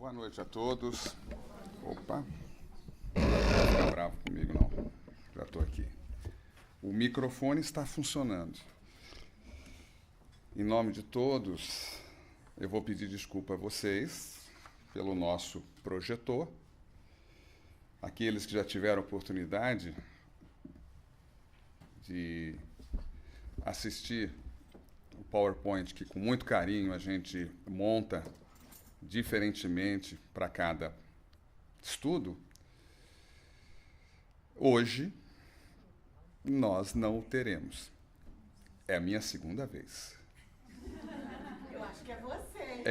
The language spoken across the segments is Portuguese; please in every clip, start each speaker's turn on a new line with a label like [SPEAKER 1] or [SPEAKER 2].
[SPEAKER 1] Boa noite a todos. Opa, não vai ficar bravo comigo não, já estou aqui. O microfone está funcionando. Em nome de todos, eu vou pedir desculpa a vocês pelo nosso projetor. Aqueles que já tiveram oportunidade de assistir o PowerPoint, que com muito carinho a gente monta diferentemente para cada estudo, hoje nós não o teremos. É a minha segunda vez.
[SPEAKER 2] Eu acho que é você.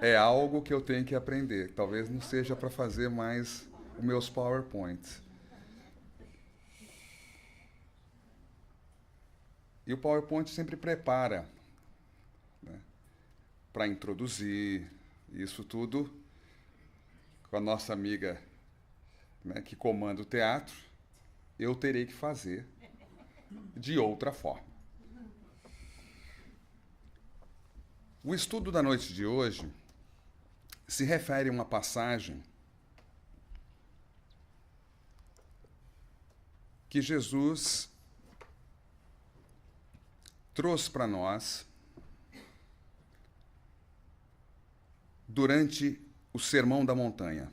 [SPEAKER 1] É algo que eu tenho que aprender. Talvez não seja para fazer mais os meus PowerPoints. E o PowerPoint sempre prepara, né, para introduzir isso tudo com a nossa amiga, né, que comanda o teatro. Eu terei que fazer de outra forma. O estudo da noite de hoje se refere a uma passagem que Jesus trouxe para nós durante o Sermão da Montanha.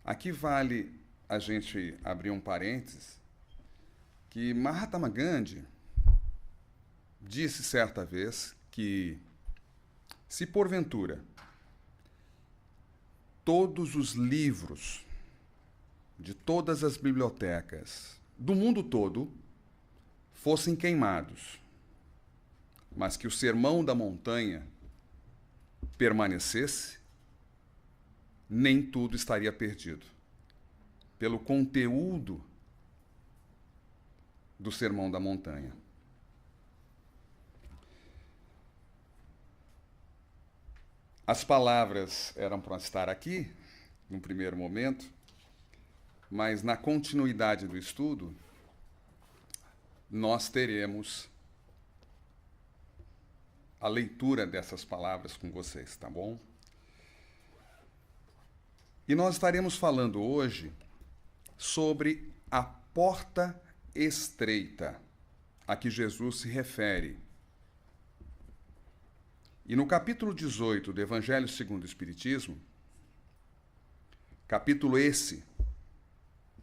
[SPEAKER 1] Aqui vale a gente abrir um parênteses que Mahatma Gandhi disse certa vez que, se porventura todos os livros de todas as bibliotecas do mundo todo fossem queimados, mas que o Sermão da Montanha permanecesse, nem tudo estaria perdido. Pelo conteúdo do Sermão da Montanha. As palavras eram para estar aqui, num primeiro momento, mas na continuidade do estudo, nós teremos a leitura dessas palavras com vocês, tá bom? E nós estaremos falando hoje sobre a porta estreita a que Jesus se refere. E no capítulo 18 do Evangelho segundo o Espiritismo, capítulo esse,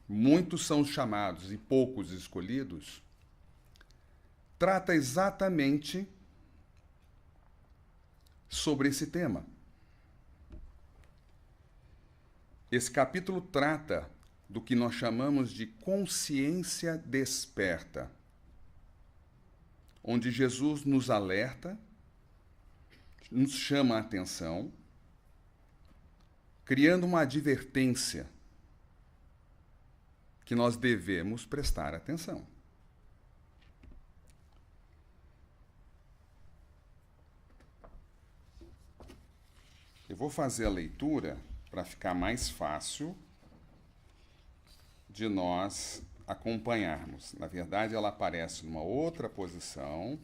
[SPEAKER 1] muitos são os chamados e poucos escolhidos, trata exatamente sobre esse tema. Esse capítulo trata do que nós chamamos de consciência desperta, onde Jesus nos alerta, nos chama a atenção, criando uma advertência que nós devemos prestar atenção. Eu vou fazer a leitura para ficar mais fácil de nós acompanharmos. Na verdade, ela aparece numa outra posição,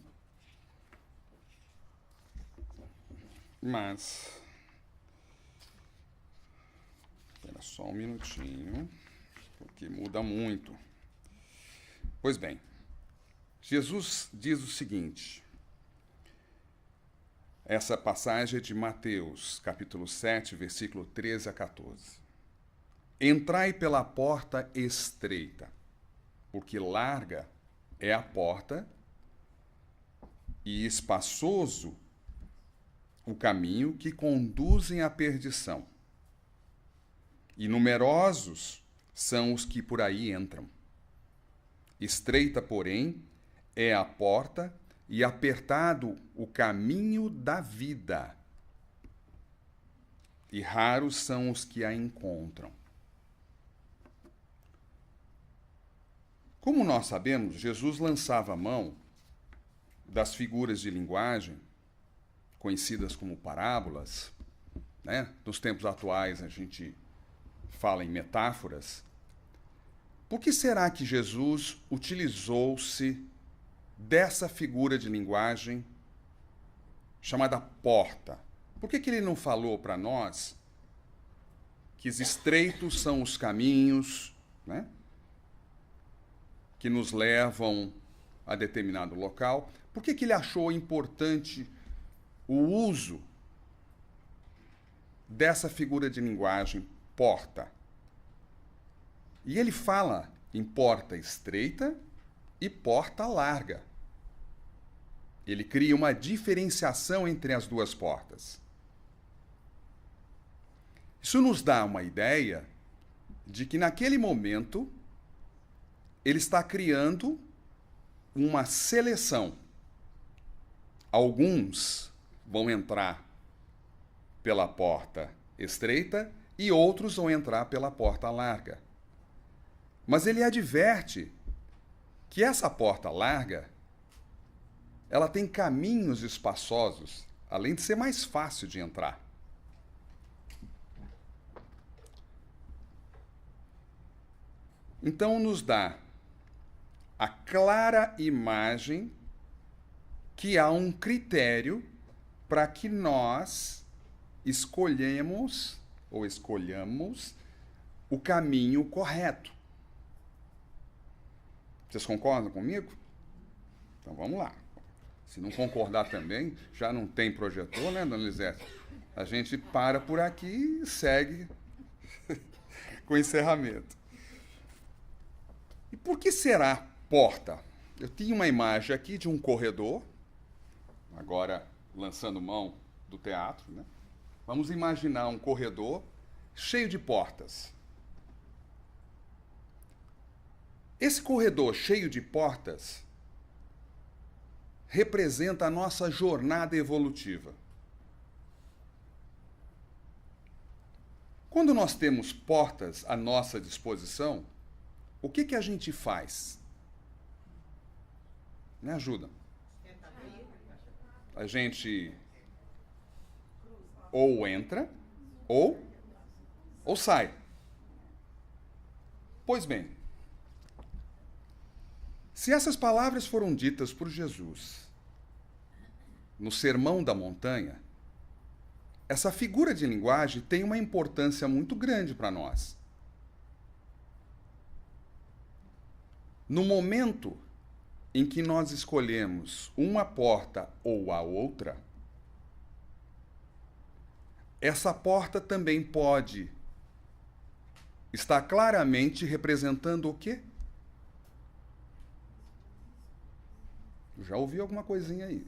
[SPEAKER 1] mas espera só um minutinho, porque muda muito. Pois bem, Jesus diz o seguinte. Essa passagem é de Mateus, capítulo 7, versículo 13 a 14. Entrai pela porta estreita, porque larga é a porta e espaçoso o caminho que conduzem à perdição. E numerosos são os que por aí entram. Estreita, porém, é a porta e apertado o caminho da vida, e raros são os que a encontram. Como nós sabemos, Jesus lançava a mão das figuras de linguagem, conhecidas como parábolas, né? Nos tempos atuais a gente fala em metáforas. Por que será que Jesus utilizou-se dessa figura de linguagem chamada porta, Por que ele não falou para nós que estreitos são os caminhos, né, que nos levam a determinado local? Por que ele achou importante o uso dessa figura de linguagem, porta? E ele fala em porta estreita e porta larga. Ele cria uma diferenciação entre as duas portas. Isso nos dá uma ideia de que, naquele momento, ele está criando uma seleção. Alguns vão entrar pela porta estreita e outros vão entrar pela porta larga. Mas ele adverte que essa porta larga, ela tem caminhos espaçosos, além de ser mais fácil de entrar. Então, nos dá a clara imagem que há um critério para que nós escolhamos o caminho correto. Vocês concordam comigo? Então vamos lá. Se não concordar também, já não tem projetor, né, dona Lisete? A gente para por aqui e segue com o encerramento. E por que será porta? Eu tinha uma imagem aqui de um corredor, agora lançando mão do teatro, né? Vamos imaginar um corredor cheio de portas. Esse corredor cheio de portas representa a nossa jornada evolutiva. Quando nós temos portas à nossa disposição, o que a gente faz? Me ajuda. A gente ou entra ou sai. Pois bem, se essas palavras foram ditas por Jesus no Sermão da Montanha, essa figura de linguagem tem uma importância muito grande para nós. No momento em que nós escolhemos uma porta ou a outra, essa porta também pode estar claramente representando o quê? Já ouvi alguma coisinha aí.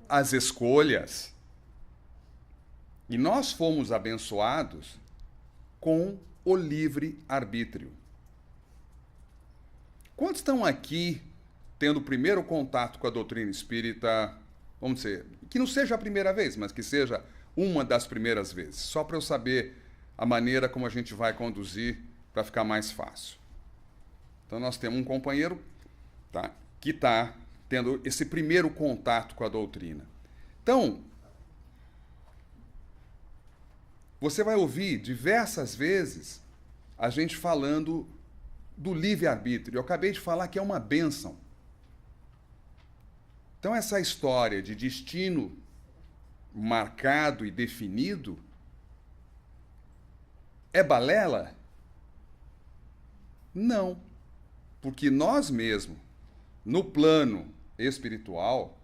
[SPEAKER 1] As escolhas. E nós fomos abençoados com o livre-arbítrio. Quantos estão aqui tendo o primeiro contato com a doutrina espírita, vamos dizer, que não seja a primeira vez, mas que seja uma das primeiras vezes, só para eu saber a maneira como a gente vai conduzir para ficar mais fácil. Então nós temos um companheiro, tá, que está tendo esse primeiro contato com a doutrina. Então, você vai ouvir diversas vezes a gente falando do livre-arbítrio. Eu acabei de falar que é uma bênção. Então, essa história de destino marcado e definido é balela? Não. Porque nós mesmos, no plano espiritual,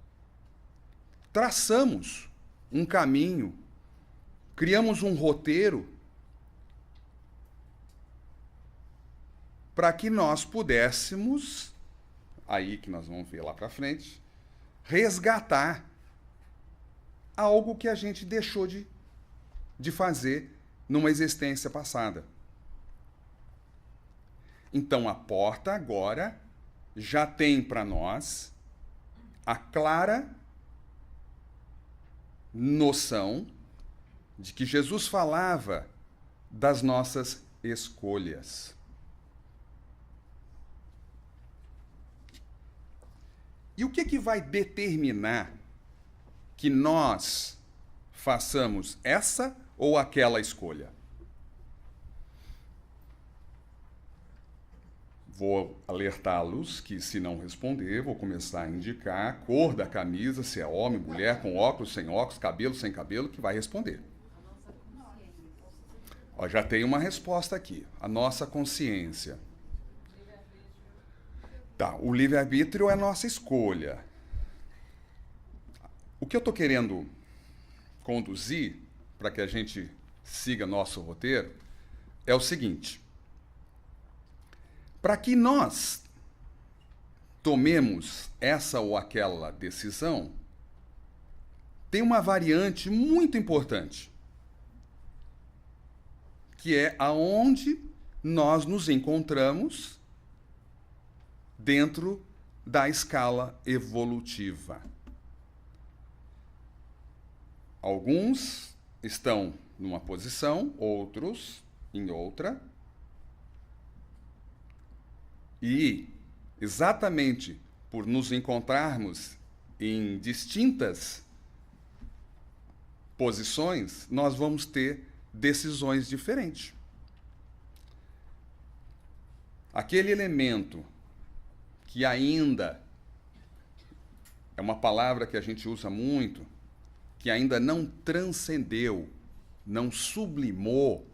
[SPEAKER 1] traçamos um caminho, criamos um roteiro para que nós pudéssemos, aí que nós vamos ver lá para frente, resgatar algo que a gente deixou de fazer numa existência passada. Então a porta agora já tem para nós a clara noção de que Jesus falava das nossas escolhas. E o que vai determinar que nós façamos essa ou aquela escolha? Vou alertá-los que, se não responder, vou começar a indicar a cor da camisa, se é homem, mulher, com óculos, sem óculos, cabelo, sem cabelo, que vai responder. Ó, já tem uma resposta aqui. A nossa consciência. Tá, o livre-arbítrio é a nossa escolha. O que eu estou querendo conduzir, para que a gente siga nosso roteiro, é o seguinte. Para que nós tomemos essa ou aquela decisão, tem uma variante muito importante, que é aonde nós nos encontramos dentro da escala evolutiva. Alguns estão numa posição, outros em outra. E, exatamente por nos encontrarmos em distintas posições, nós vamos ter decisões diferentes. Aquele elemento que ainda é uma palavra que a gente usa muito, que ainda não transcendeu, não sublimou.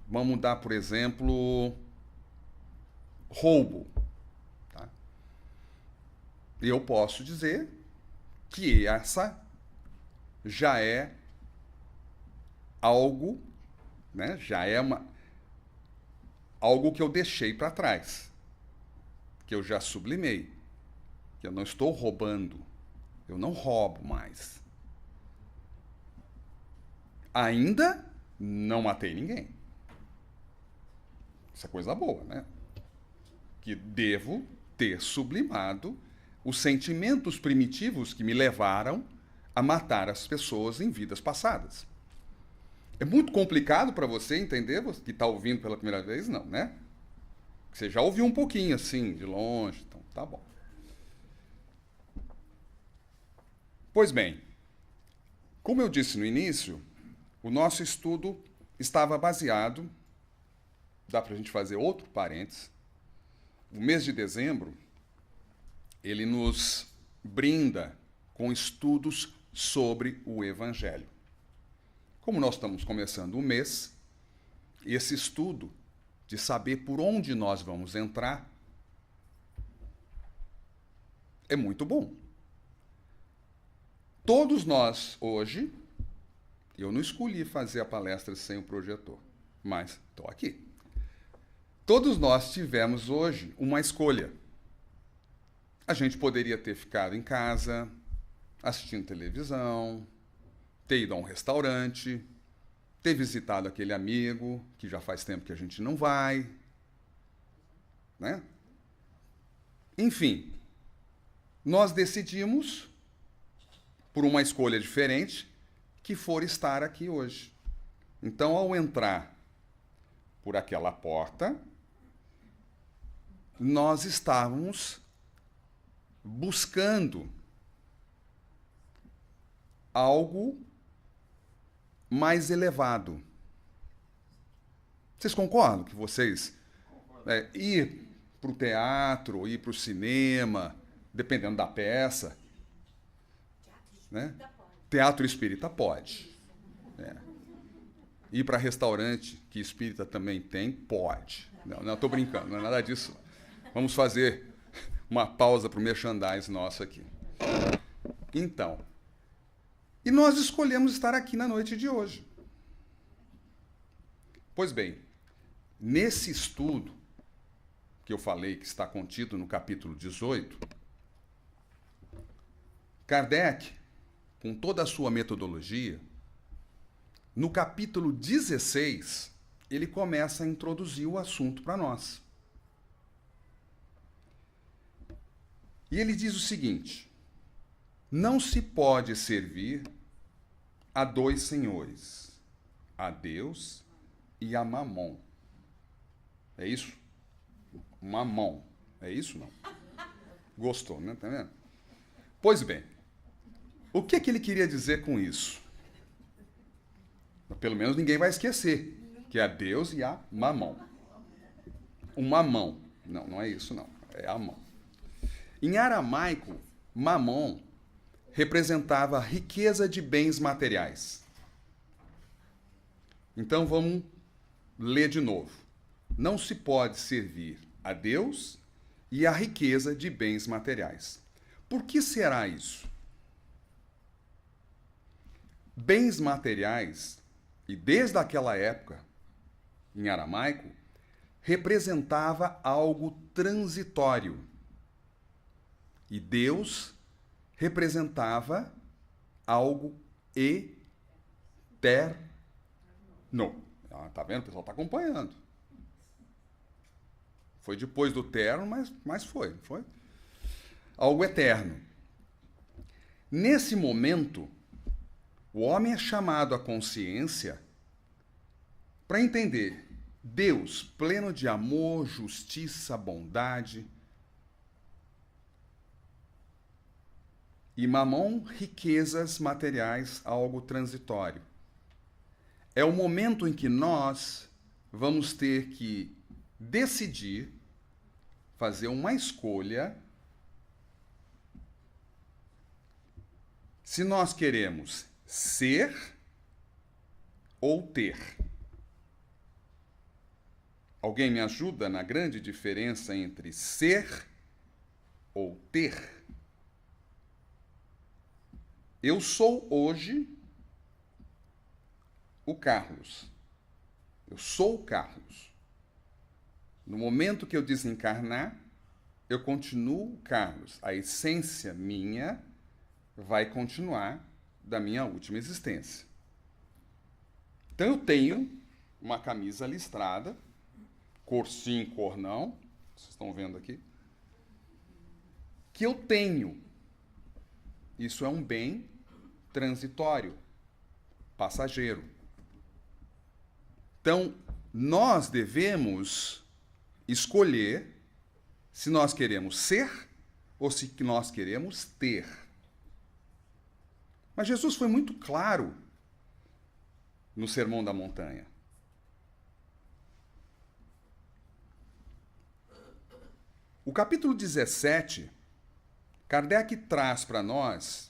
[SPEAKER 1] Vamos dar, por exemplo, roubo. Tá? Eu posso dizer que essa já é algo, né? Já é algo que eu deixei para trás, que eu já sublimei, que eu não estou roubando, eu não roubo mais. Ainda não matei ninguém. Isso é coisa boa, né? Que devo ter sublimado os sentimentos primitivos que me levaram a matar as pessoas em vidas passadas. É muito complicado para você entender, você que está ouvindo pela primeira vez, não, né? Você já ouviu um pouquinho assim, de longe, então tá bom. Pois bem, como eu disse no início, o nosso estudo estava baseado, dá para a gente fazer outro parênteses. O mês de dezembro, ele nos brinda com estudos sobre o Evangelho. Como nós estamos começando o mês, esse estudo de saber por onde nós vamos entrar é muito bom. Todos nós, hoje, eu não escolhi fazer a palestra sem o projetor, mas estou aqui. Todos nós tivemos hoje uma escolha. A gente poderia ter ficado em casa, assistindo televisão, ter ido a um restaurante, ter visitado aquele amigo que já faz tempo que a gente não vai, né? Enfim, nós decidimos, por uma escolha diferente, que for estar aqui hoje. Então, ao entrar por aquela porta, nós estávamos buscando algo mais elevado. Vocês concordam que vocês ir para o teatro, ir para o cinema, dependendo da peça, né? Teatro espírita pode. Ir para restaurante, que espírita também tem, pode. Não, estou brincando, não é nada disso. Vamos fazer uma pausa para o merchandise nosso aqui. Então, e nós escolhemos estar aqui na noite de hoje. Pois bem, nesse estudo que eu falei, que está contido no capítulo 18, Kardec, com toda a sua metodologia, no capítulo 16, ele começa a introduzir o assunto para nós. E ele diz o seguinte: não se pode servir a dois senhores, a Deus e a Mamon. É isso? Mamon. É isso, não? Gostou, né? Tá vendo? Pois bem, o que ele queria dizer com isso? Pelo menos ninguém vai esquecer que é a Deus e a Mamon. uma mão. Não, não é isso não. É a mão. Em aramaico, mamon representava riqueza de bens materiais. Então vamos ler de novo. Não se pode servir a Deus e a riqueza de bens materiais. Por que será isso? Bens materiais, e desde aquela época, em aramaico, representava algo transitório. E Deus representava algo eterno. Tá vendo? O pessoal está acompanhando. Foi depois do terno, mas foi. Algo eterno. Nesse momento, o homem é chamado à consciência para entender Deus, pleno de amor, justiça, bondade, e mamon, riquezas materiais, algo transitório. É o momento em que nós vamos ter que decidir, fazer uma escolha, se nós queremos ser ou ter. Alguém me ajuda na grande diferença entre ser ou ter? Eu sou hoje o Carlos. Eu sou o Carlos. No momento que eu desencarnar, eu continuo o Carlos. A essência minha vai continuar da minha última existência. Então eu tenho uma camisa listrada, cor sim, cor não, vocês estão vendo aqui, que eu tenho. Isso é um bem transitório, passageiro. Então, nós devemos escolher se nós queremos ser ou se nós queremos ter. Mas Jesus foi muito claro no Sermão da Montanha. O capítulo 17, Kardec traz para nós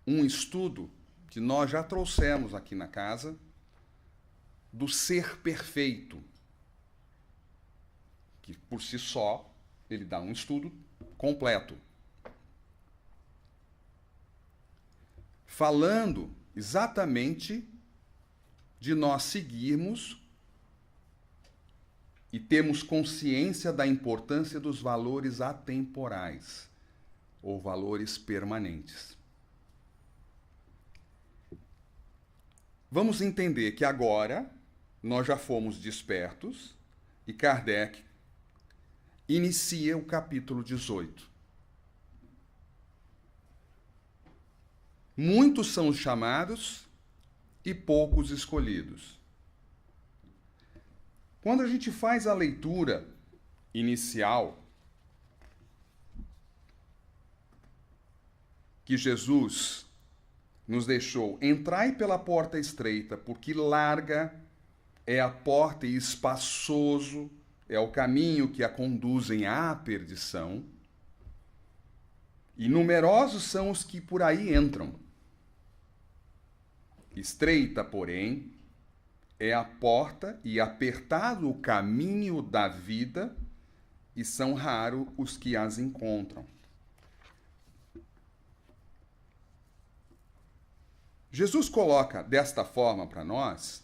[SPEAKER 1] um estudo que nós já trouxemos aqui na casa, do ser perfeito, que por si só ele dá um estudo completo, falando exatamente de nós seguirmos e termos consciência da importância dos valores atemporais ou valores permanentes. Vamos entender que agora nós já fomos despertos e Kardec inicia o capítulo 18. Muitos são os chamados e poucos escolhidos. Quando a gente faz a leitura inicial, que Jesus nos deixou: entrai pela porta estreita, porque larga é a porta e espaçoso é o caminho que a conduzem à perdição, e numerosos são os que por aí entram. Estreita, porém, é a porta e apertado o caminho da vida, e são raros os que as encontram. Jesus coloca desta forma para nós,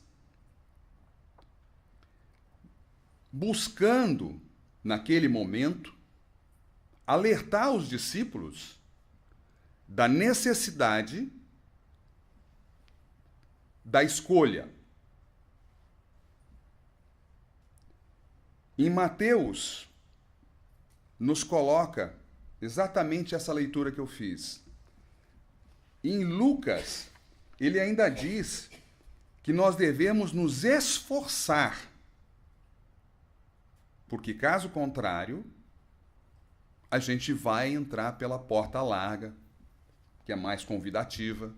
[SPEAKER 1] buscando, naquele momento, alertar os discípulos da necessidade da escolha. Em Mateus, nos coloca exatamente essa leitura que eu fiz. Em Lucas, ele ainda diz que nós devemos nos esforçar, porque caso contrário, a gente vai entrar pela porta larga, que é mais convidativa.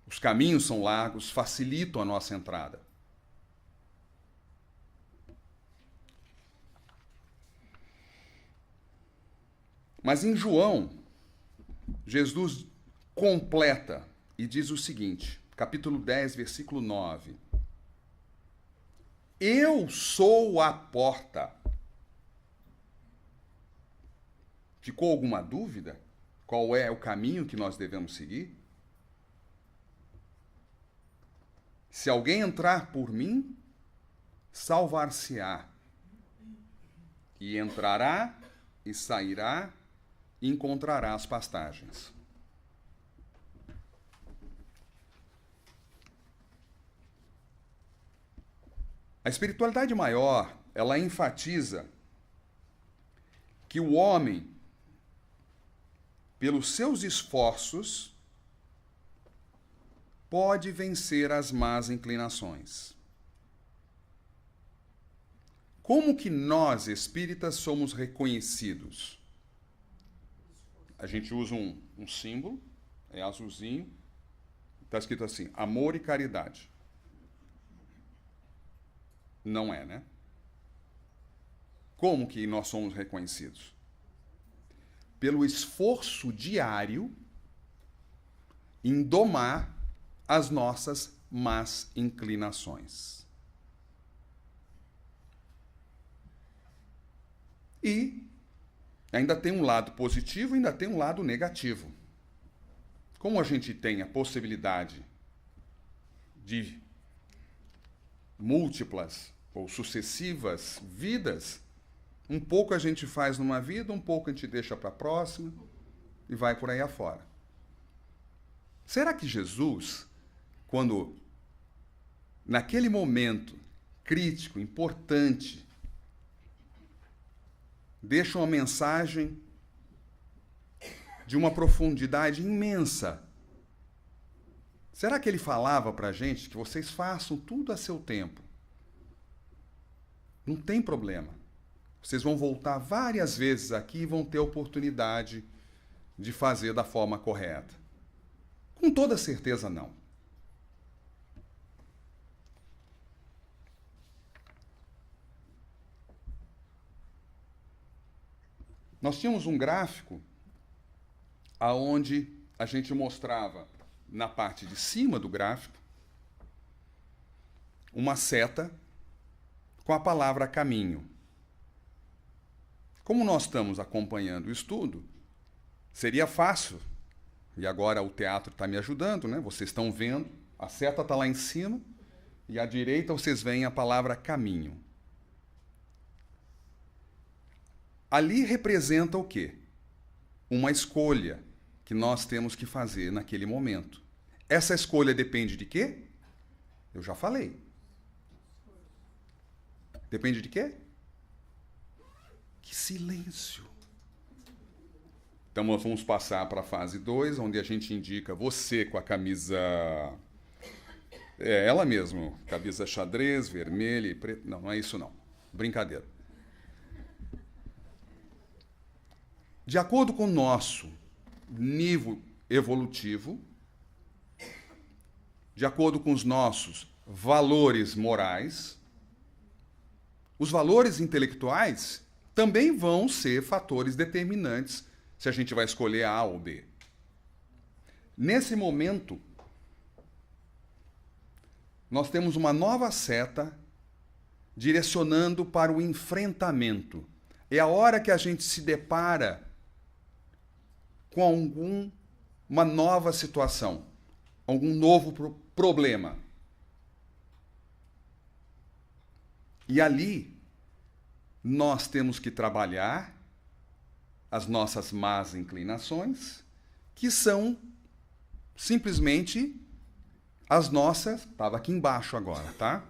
[SPEAKER 1] Os caminhos são largos, facilitam a nossa entrada. Mas em João, Jesus completa e diz o seguinte, capítulo 10, versículo 9. Eu sou a porta. Ficou alguma dúvida? Qual é o caminho que nós devemos seguir? Se alguém entrar por mim, salvar-se-á. E entrará e sairá e encontrará as pastagens. A espiritualidade maior, ela enfatiza que o homem, pelos seus esforços, pode vencer as más inclinações. Como que nós, espíritas, somos reconhecidos? A gente usa um símbolo, é azulzinho, está escrito assim, amor e caridade. Não é, né? Como que nós somos reconhecidos? Pelo esforço diário em domar as nossas más inclinações. E ainda tem um lado positivo e ainda tem um lado negativo. Como a gente tem a possibilidade de múltiplas ou sucessivas vidas, um pouco a gente faz numa vida, um pouco a gente deixa para a próxima e vai por aí afora. Será que Jesus, quando naquele momento crítico, importante, deixa uma mensagem de uma profundidade imensa? Será que ele falava para a gente que vocês façam tudo a seu tempo? Não tem problema. Vocês vão voltar várias vezes aqui e vão ter a oportunidade de fazer da forma correta. Com toda certeza, não. Nós tínhamos um gráfico aonde a gente mostrava na parte de cima do gráfico uma seta com a palavra caminho. Como nós estamos acompanhando o estudo, seria fácil, e agora o teatro está me ajudando, né? Vocês estão vendo, a seta está lá em cima, e à direita vocês veem a palavra caminho. Ali representa o quê? Uma escolha que nós temos que fazer naquele momento. Essa escolha depende de quê? Eu já falei. Depende de quê? Que silêncio. Então vamos passar para a fase 2, onde a gente indica você com a camisa... ela mesmo, camisa xadrez, vermelha e preta. Não, não é isso não. Brincadeira. De acordo com o nosso nível evolutivo, de acordo com os nossos valores morais, os valores intelectuais também vão ser fatores determinantes se a gente vai escolher A ou B. Nesse momento, nós temos uma nova seta direcionando para o enfrentamento. É a hora que a gente se depara com uma nova situação, algum novo problema. E ali, nós temos que trabalhar as nossas más inclinações, que são simplesmente as nossas... Estava aqui embaixo agora, tá?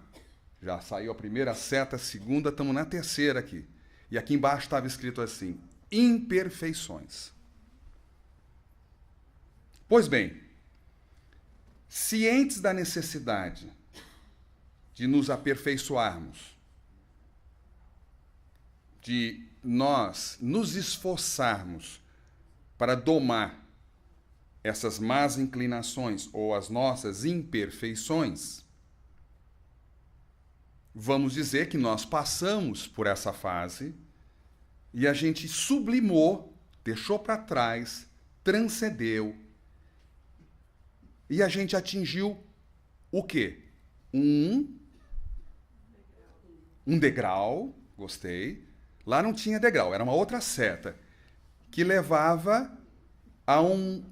[SPEAKER 1] Já saiu a primeira seta, a segunda, estamos na terceira aqui. E aqui embaixo estava escrito assim, imperfeições. Pois bem, cientes da necessidade de nos aperfeiçoarmos, de nós nos esforçarmos para domar essas más inclinações ou as nossas imperfeições, vamos dizer que nós passamos por essa fase e a gente sublimou deixou para trás, transcendeu, e a gente atingiu o quê? Um degrau, gostei. Lá não tinha degrau, era uma outra seta, que levava a um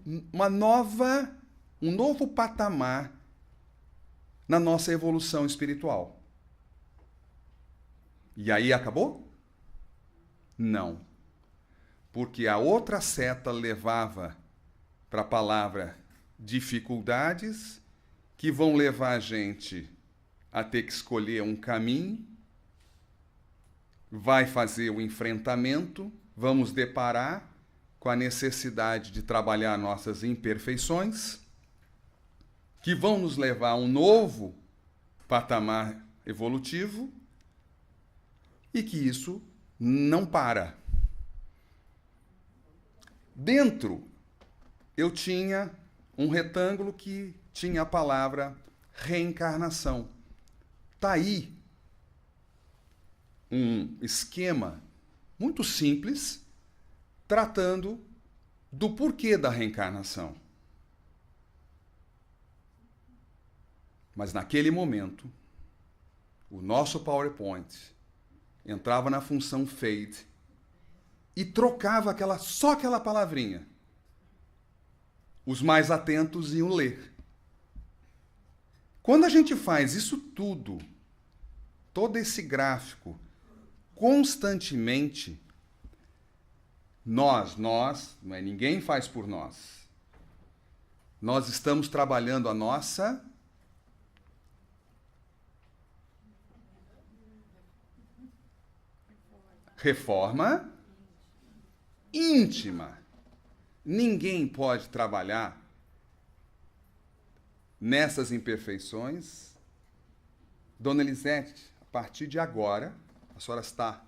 [SPEAKER 1] novo patamar na nossa evolução espiritual. E aí acabou? Não. Porque a outra seta levava para a palavra dificuldades, que vão levar a gente a ter que escolher um caminho, vai fazer o enfrentamento, vamos deparar com a necessidade de trabalhar nossas imperfeições, que vão nos levar a um novo patamar evolutivo, e que isso não para. Dentro, eu tinha um retângulo que tinha a palavra reencarnação. Está aí um esquema muito simples tratando do porquê da reencarnação. Mas naquele momento, o nosso PowerPoint entrava na função fade e trocava só aquela palavrinha. Os mais atentos iam ler. Quando a gente faz isso tudo, todo esse gráfico, constantemente, nós, não é ninguém faz por nós. Nós estamos trabalhando a nossa reforma íntima. Ninguém pode trabalhar nessas imperfeições. Dona Elisete, a partir de agora, a senhora está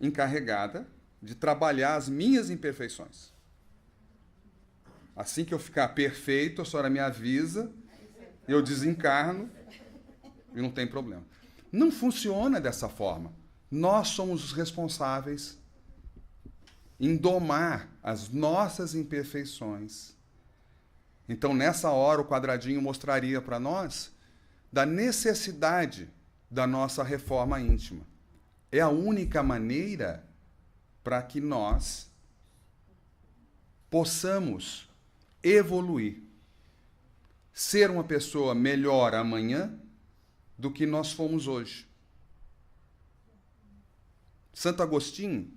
[SPEAKER 1] encarregada de trabalhar as minhas imperfeições. Assim que eu ficar perfeito, a senhora me avisa, eu desencarno e não tem problema. Não funciona dessa forma. Nós somos os responsáveis em domar as nossas imperfeições. Então, nessa hora, o quadradinho mostraria para nós da necessidade da nossa reforma íntima. É a única maneira para que nós possamos evoluir, ser uma pessoa melhor amanhã do que nós fomos hoje. Santo Agostinho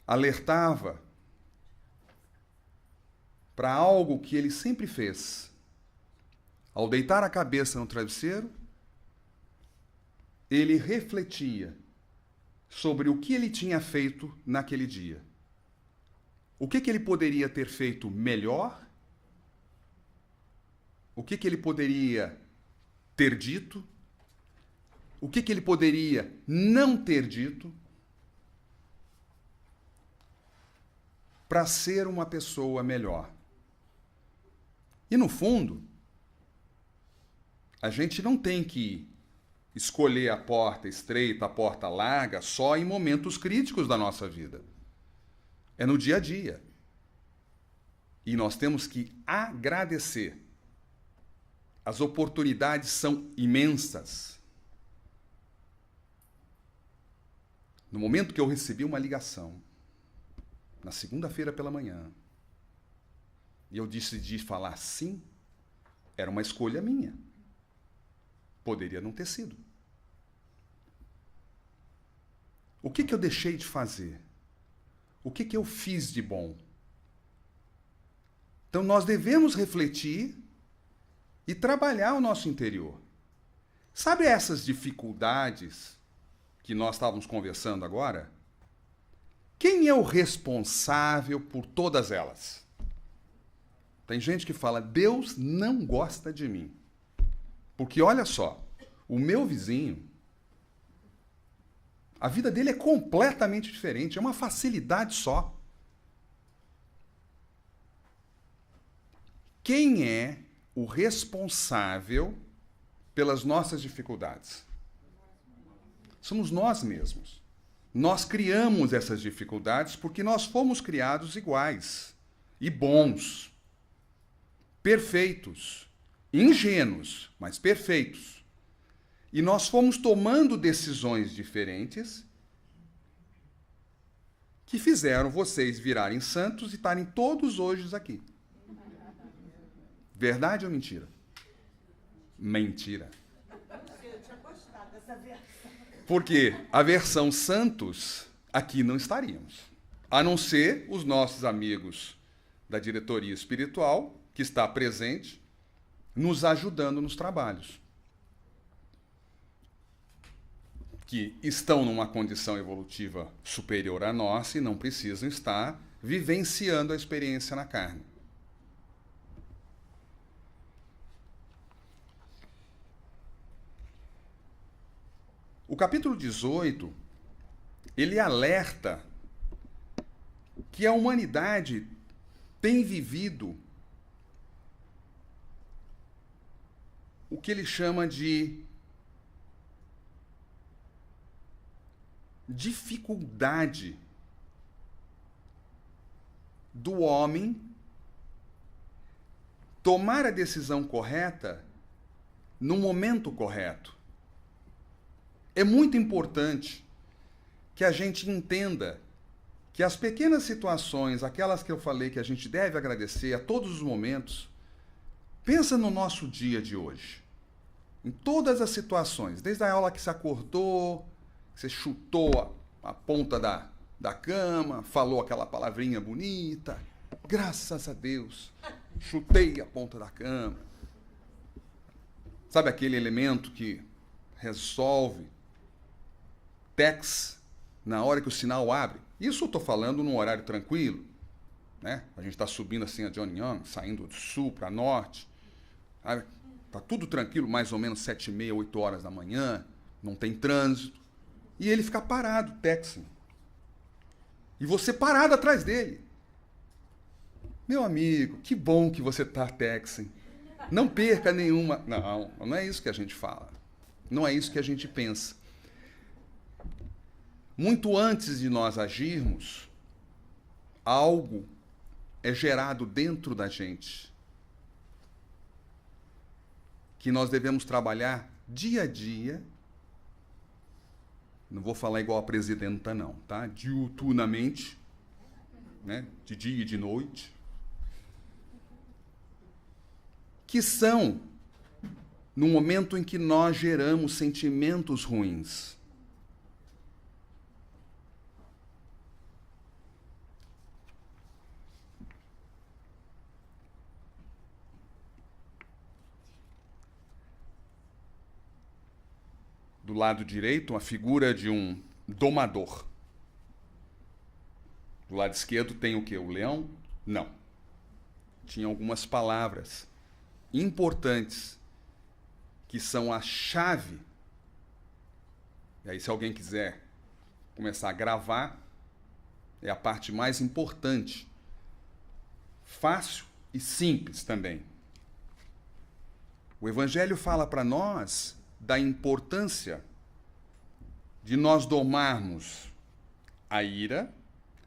[SPEAKER 1] alertava para algo que ele sempre fez. Ao deitar a cabeça no travesseiro, ele refletia sobre o que ele tinha feito naquele dia. O que ele poderia ter feito melhor? O que ele poderia ter dito? O que ele poderia não ter dito para ser uma pessoa melhor? E, no fundo, a gente não tem que escolher a porta estreita, a porta larga, só em momentos críticos da nossa vida. É no dia a dia. E nós temos que agradecer. As oportunidades são imensas. No momento que eu recebi uma ligação, na segunda-feira pela manhã, e eu decidi falar sim, era uma escolha minha. Poderia não ter sido. O que eu deixei de fazer? O que eu fiz de bom? Então, nós devemos refletir e trabalhar o nosso interior. Sabe essas dificuldades que nós estávamos conversando agora? Quem é o responsável por todas elas? Tem gente que fala, Deus não gosta de mim. Porque, olha só, o meu vizinho, a vida dele é completamente diferente, é uma facilidade só. Quem é o responsável pelas nossas dificuldades? Somos nós mesmos. Nós criamos essas dificuldades porque nós fomos criados iguais e bons, perfeitos, ingênuos, mas perfeitos. E nós fomos tomando decisões diferentes que fizeram vocês virarem santos e estarem todos hoje aqui. Verdade ou mentira? Mentira.
[SPEAKER 2] Eu tinha gostado dessa versão.
[SPEAKER 1] Porque a versão santos, aqui não estaríamos. A não ser os nossos amigos da diretoria espiritual, que está presente, nos ajudando nos trabalhos. Que estão numa condição evolutiva superior à nossa e não precisam estar vivenciando a experiência na carne. O capítulo 18, ele alerta que a humanidade tem vivido o que ele chama de dificuldade do homem tomar a decisão correta no momento correto. É muito importante que a gente entenda que as pequenas situações, aquelas que eu falei que a gente deve agradecer a todos os momentos, pensa no nosso dia de hoje. Em todas as situações, desde a aula que você acordou, que você chutou a ponta da cama, falou aquela palavrinha bonita, graças a Deus, chutei a ponta da cama. Sabe aquele elemento que resolve tex na hora que o sinal abre? Isso eu estou falando num horário tranquilo, né? A gente está subindo assim a Johnny Young, saindo do sul para norte. Está tudo tranquilo, mais ou menos 7h30, 8 horas da manhã, não tem trânsito. E ele fica parado, texting. E você parado atrás dele. Meu amigo, que bom que você está texting. Não perca nenhuma... Não é isso que a gente fala. Não é isso que a gente pensa. Muito antes de nós agirmos, algo é gerado dentro da gente que nós devemos trabalhar dia a dia. Não vou falar igual a presidenta, não, tá? Diuturnamente, né? De dia e de noite. Que são no momento em que nós geramos sentimentos ruins. Do lado direito, uma figura de um domador. Do lado esquerdo tem o quê? O leão? Não. Tinha algumas palavras importantes que são a chave. E aí, se alguém quiser começar a gravar, é a parte mais importante. Fácil e simples também. O Evangelho fala para nós da importância de nós domarmos a ira,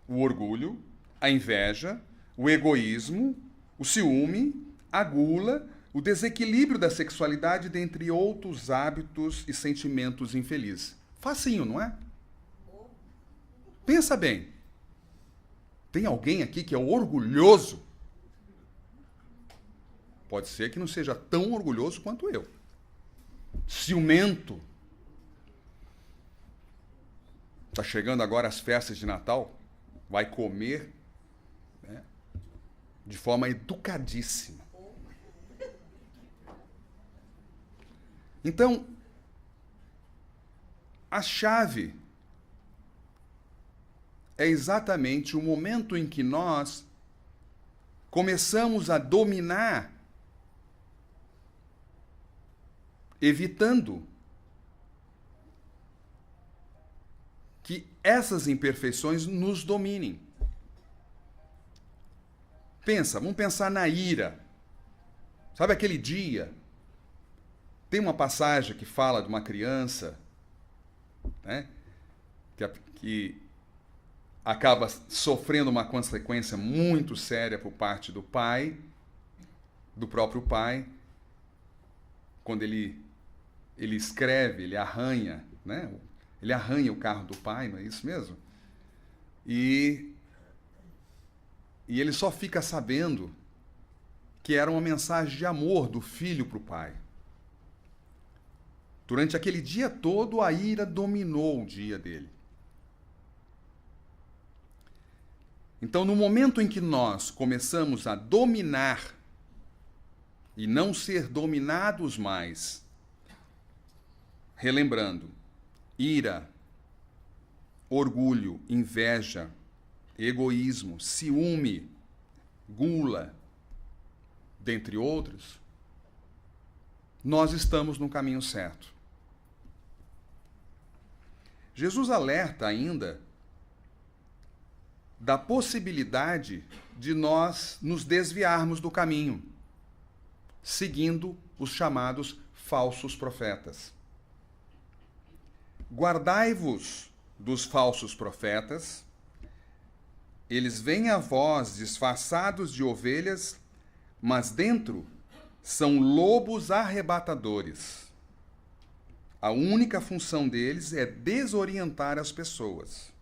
[SPEAKER 1] o orgulho, a inveja, o egoísmo, o ciúme, a gula, o desequilíbrio da sexualidade, dentre outros hábitos e sentimentos infelizes. Facinho, não é? Pensa bem. Tem alguém aqui que é orgulhoso? Pode ser que não seja tão orgulhoso quanto eu. Ciumento. Está chegando agora as festas de Natal, vai comer, né, de forma educadíssima. Então, a chave é exatamente o momento em que nós começamos a dominar, evitando que essas imperfeições nos dominem. Vamos pensar na ira. Sabe aquele dia? Tem uma passagem que fala de uma criança, né, que acaba sofrendo uma consequência muito séria por parte do pai, do próprio pai, quando ele escreve, ele arranha, né? Ele arranha o carro do pai, não é isso mesmo? E ele só fica sabendo que era uma mensagem de amor do filho para o pai. Durante aquele dia todo, a ira dominou o dia dele. Então, no momento em que nós começamos a dominar e não ser dominados mais, relembrando, ira, orgulho, inveja, egoísmo, ciúme, gula, dentre outros, nós estamos no caminho certo. Jesus alerta ainda da possibilidade de nós nos desviarmos do caminho, seguindo os chamados falsos profetas. Guardai-vos dos falsos profetas, eles vêm a vós disfarçados de ovelhas, mas dentro são lobos arrebatadores. A única função deles é desorientar as pessoas.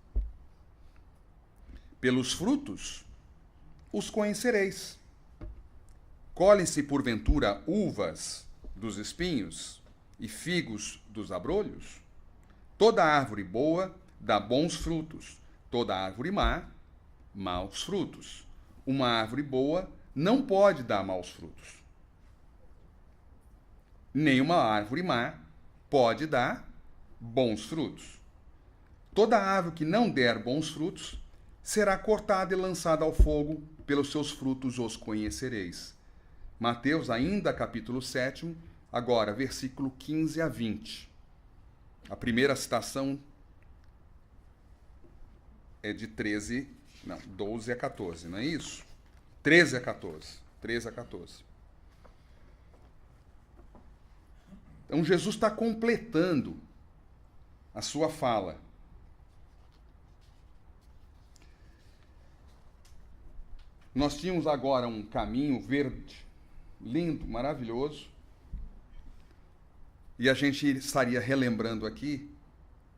[SPEAKER 1] Pelos frutos os conhecereis. Colhem-se porventura uvas dos espinhos e figos dos abrolhos? Toda árvore boa dá bons frutos, toda árvore má, maus frutos. Uma árvore boa não pode dar maus frutos. Nem uma árvore má pode dar bons frutos. Toda árvore que não der bons frutos será cortada e lançada ao fogo, pelos seus frutos os conhecereis. Mateus, ainda capítulo 7, agora versículo 15 a 20. A primeira citação é de 12 a 14, não é isso? 13 a 14. 13 a 14. Então Jesus está completando a sua fala. Nós tínhamos agora um caminho verde, lindo, maravilhoso, e a gente estaria relembrando aqui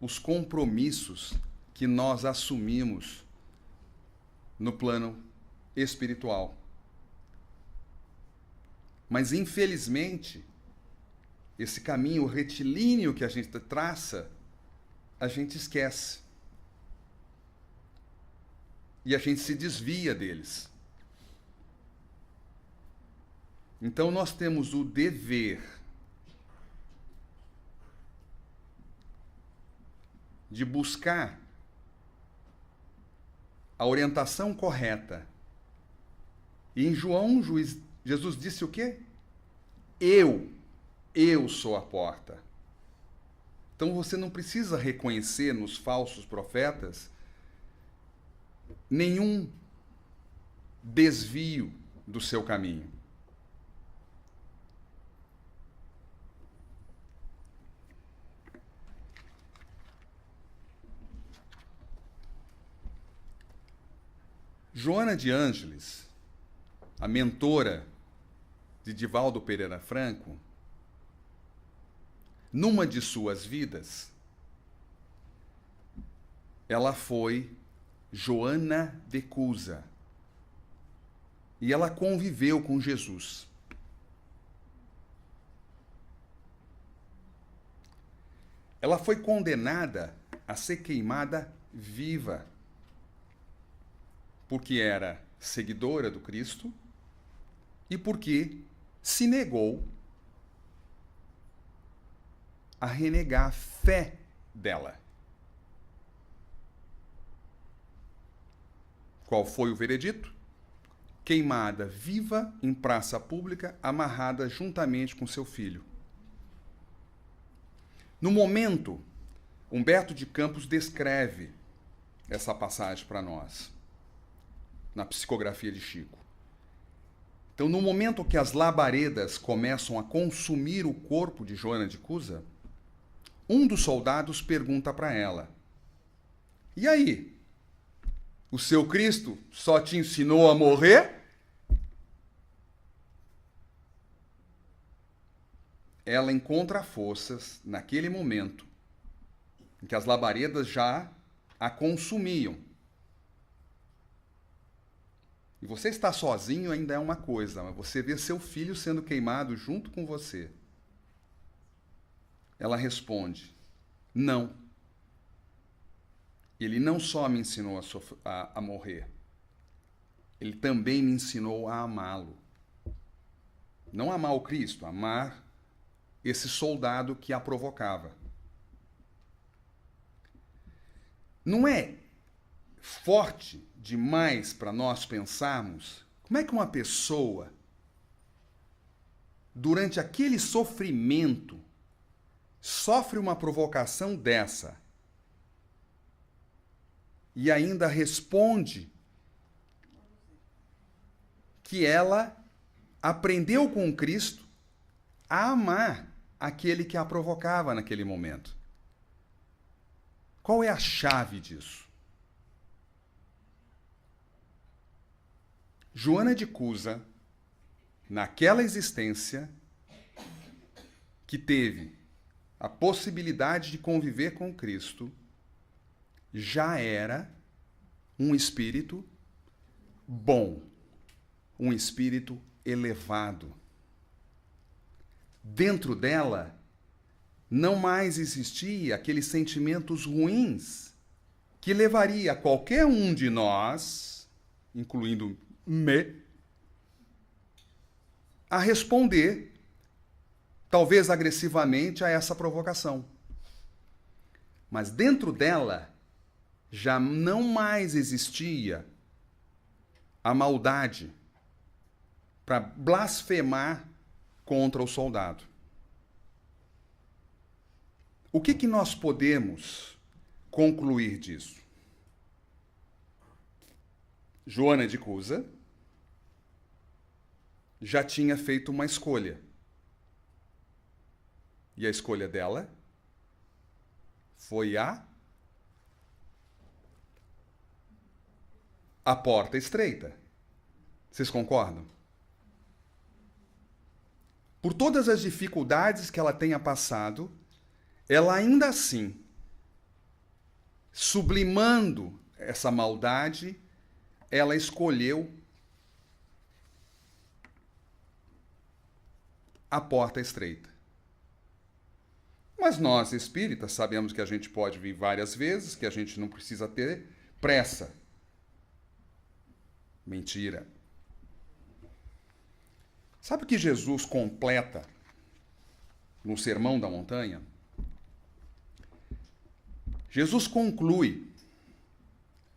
[SPEAKER 1] os compromissos que nós assumimos no plano espiritual. Mas, infelizmente, esse caminho retilíneo que a gente traça, a gente esquece. E a gente se desvia deles. Então, nós temos o dever de buscar a orientação correta. E em João, Jesus disse o quê? Eu sou a porta. Então você não precisa reconhecer nos falsos profetas nenhum desvio do seu caminho. Joana de Ângeles, a mentora de Divaldo Pereira Franco, numa de suas vidas, ela foi Joana de Cusa e ela conviveu com Jesus. Ela foi condenada a ser queimada viva, porque era seguidora do Cristo e porque se negou a renegar a fé dela. Qual foi o veredito? Queimada viva em praça pública, amarrada juntamente com seu filho. No momento, Humberto de Campos descreve essa passagem para nós, na psicografia de Chico. Então, no momento que as labaredas começam a consumir o corpo de Joana de Cusa, um dos soldados pergunta para ela: E aí? O seu Cristo só te ensinou a morrer? Ela encontra forças naquele momento em que as labaredas já a consumiam. E você estar sozinho ainda é uma coisa, mas você vê seu filho sendo queimado junto com você. Ela responde: não. Ele não só me ensinou a morrer, ele também me ensinou a amá-lo. Não amar o Cristo, amar esse soldado que a provocava. Não é forte demais para nós pensarmos como é que uma pessoa, durante aquele sofrimento, sofre uma provocação dessa e ainda responde que ela aprendeu com Cristo a amar aquele que a provocava naquele momento. Qual é a chave disso? Joana de Cusa, naquela existência que teve a possibilidade de conviver com Cristo, já era um espírito bom, um espírito elevado. Dentro dela, não mais existia aqueles sentimentos ruins que levaria qualquer um de nós, incluindo me, a responder, talvez agressivamente, a essa provocação. Mas dentro dela já não mais existia a maldade para blasfemar contra o soldado. O que nós podemos concluir disso? Joana de Cusa já tinha feito uma escolha. E a escolha dela foi a porta estreita. Vocês concordam? Por todas as dificuldades que ela tenha passado, ela ainda assim, sublimando essa maldade, ela escolheu a porta estreita. Mas nós, espíritas, sabemos que a gente pode vir várias vezes, que a gente não precisa ter pressa. Mentira. Sabe o que Jesus completa no Sermão da Montanha? Jesus conclui,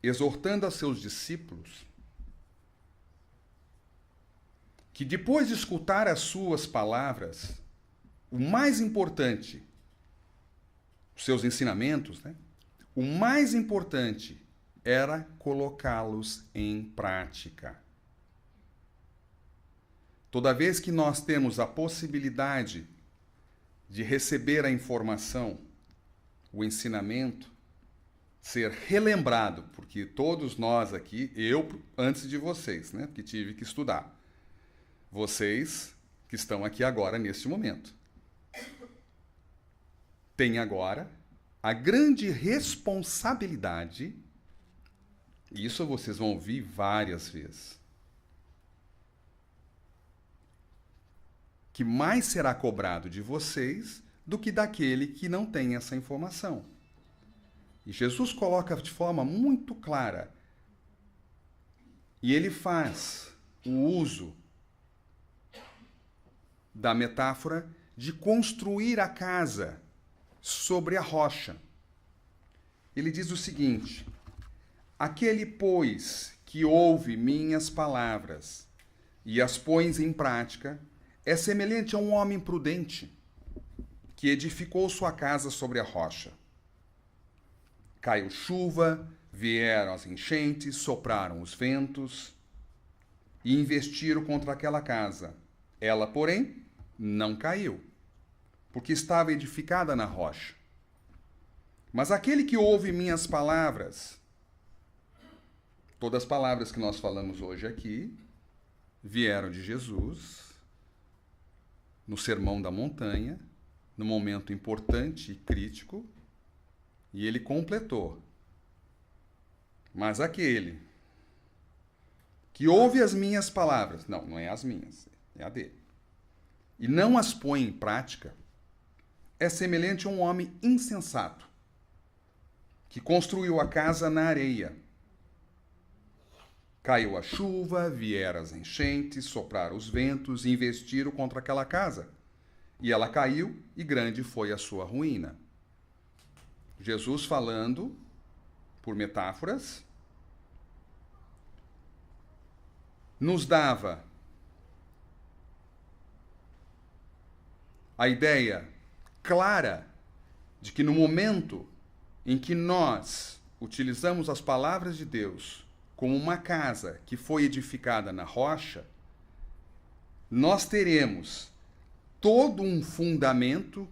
[SPEAKER 1] exortando a seus discípulos, que depois de escutar as suas palavras, o mais importante, os seus ensinamentos, né? O mais importante era colocá-los em prática. Toda vez que nós temos a possibilidade de receber a informação, o ensinamento, ser relembrado, porque todos nós aqui, eu antes de vocês, né, que tive que estudar, vocês que estão aqui agora neste momento, têm agora a grande responsabilidade, e isso vocês vão ouvir várias vezes, que mais será cobrado de vocês do que daquele que não tem essa informação. E Jesus coloca de forma muito clara, e ele faz o uso da metáfora de construir a casa sobre a rocha. Ele diz o seguinte: aquele, pois, que ouve minhas palavras e as põe em prática, é semelhante a um homem prudente que edificou sua casa sobre a rocha. Caiu chuva, vieram as enchentes, sopraram os ventos e investiram contra aquela casa. Ela, porém, não caiu, porque estava edificada na rocha. Mas aquele que ouve minhas palavras, todas as palavras que nós falamos hoje aqui, vieram de Jesus, no Sermão da Montanha, no momento importante e crítico, e ele completou. Mas aquele que ouve as minhas palavras, não é as minhas, é a dele, e não as põe em prática, é semelhante a um homem insensato, que construiu a casa na areia. Caiu a chuva, vieram as enchentes, sopraram os ventos e investiram contra aquela casa. E ela caiu, e grande foi a sua ruína. Jesus falando, por metáforas, nos dava a ideia clara de que no momento em que nós utilizamos as palavras de Deus como uma casa que foi edificada na rocha, nós teremos todo um fundamento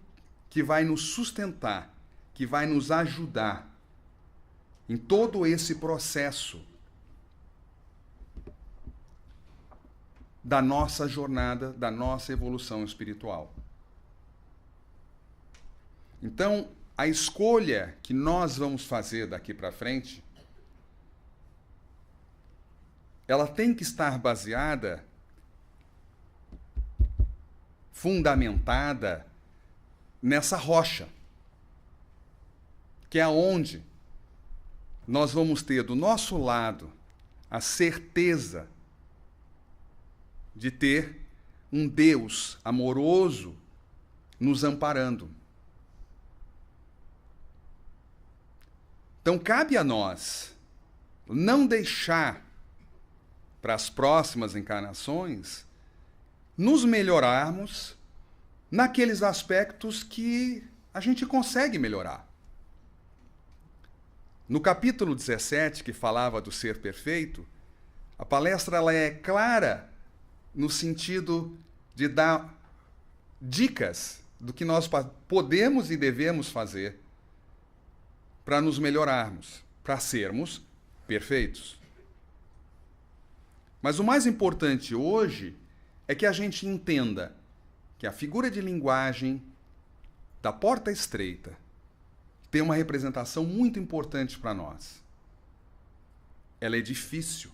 [SPEAKER 1] que vai nos sustentar, que vai nos ajudar em todo esse processo da nossa jornada, da nossa evolução espiritual. Então, a escolha que nós vamos fazer daqui para frente, ela tem que estar baseada, fundamentada nessa rocha, que é onde nós vamos ter do nosso lado a certeza de ter um Deus amoroso nos amparando. Então, cabe a nós não deixar para as próximas encarnações nos melhorarmos naqueles aspectos que a gente consegue melhorar. No capítulo 17, que falava do ser perfeito, a palestra ela é clara no sentido de dar dicas do que nós podemos e devemos fazer para nos melhorarmos, para sermos perfeitos. Mas o mais importante hoje é que a gente entenda que a figura de linguagem da porta estreita tem uma representação muito importante para nós. Ela é difícil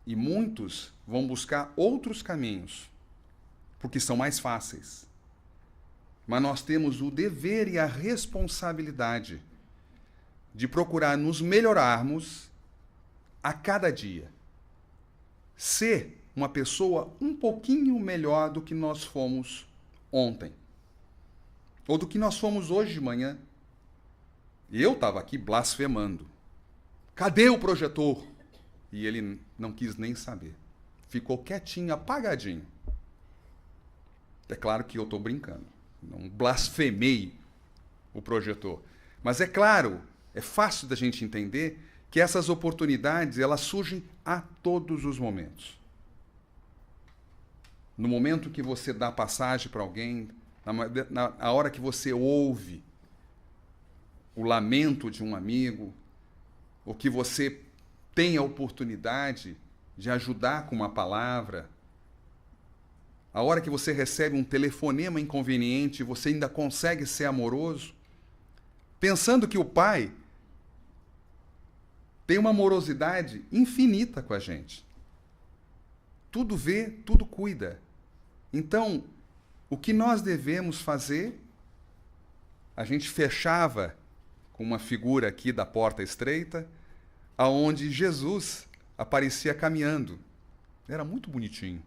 [SPEAKER 1] e muitos vão buscar outros caminhos, porque são mais fáceis. Mas nós temos o dever e a responsabilidade de procurar nos melhorarmos a cada dia. Ser uma pessoa um pouquinho melhor do que nós fomos ontem. Ou do que nós fomos hoje de manhã. E eu estava aqui blasfemando. Cadê o projetor? E ele não quis nem saber. Ficou quietinho, apagadinho. É claro que eu estou brincando. Não blasfemei o projetor. Mas é claro, é fácil da gente entender que essas oportunidades elas surgem a todos os momentos. No momento que você dá passagem para alguém, na hora que você ouve o lamento de um amigo, ou que você tem a oportunidade de ajudar com uma palavra, a hora que você recebe um telefonema inconveniente e você ainda consegue ser amoroso, pensando que o Pai tem uma amorosidade infinita com a gente. Tudo vê, tudo cuida. Então, o que nós devemos fazer? A gente fechava com uma figura aqui da porta estreita, aonde Jesus aparecia caminhando. Era muito bonitinho.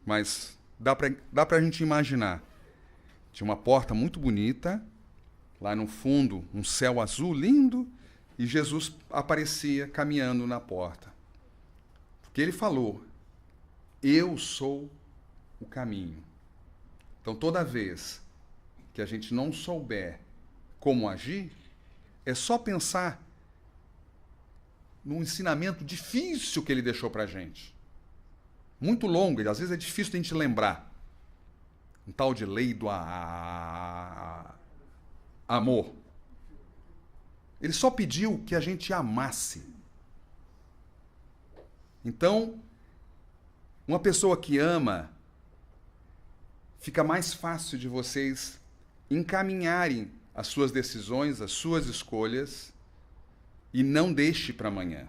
[SPEAKER 1] Mas dá para a gente imaginar. Tinha uma porta muito bonita, lá no fundo um céu azul lindo, e Jesus aparecia caminhando na porta. Porque ele falou, eu sou o caminho. Então toda vez que a gente não souber como agir, é só pensar no ensinamento difícil que ele deixou para a gente. Muito longo, e às vezes é difícil de a gente lembrar. Um tal de lei do amor. Ele só pediu que a gente amasse. Então, uma pessoa que ama, fica mais fácil de vocês encaminharem as suas decisões, as suas escolhas, e não deixe para amanhã.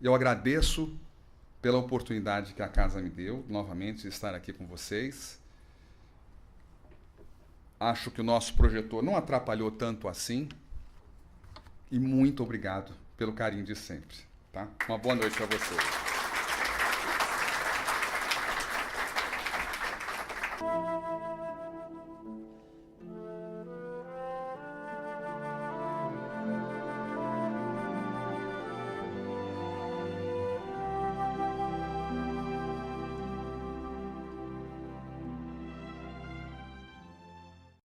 [SPEAKER 1] Eu agradeço pela oportunidade que a casa me deu, novamente, de estar aqui com vocês. Acho que o nosso projetor não atrapalhou tanto assim. E muito obrigado pelo carinho de sempre. Tá? Uma boa noite para vocês.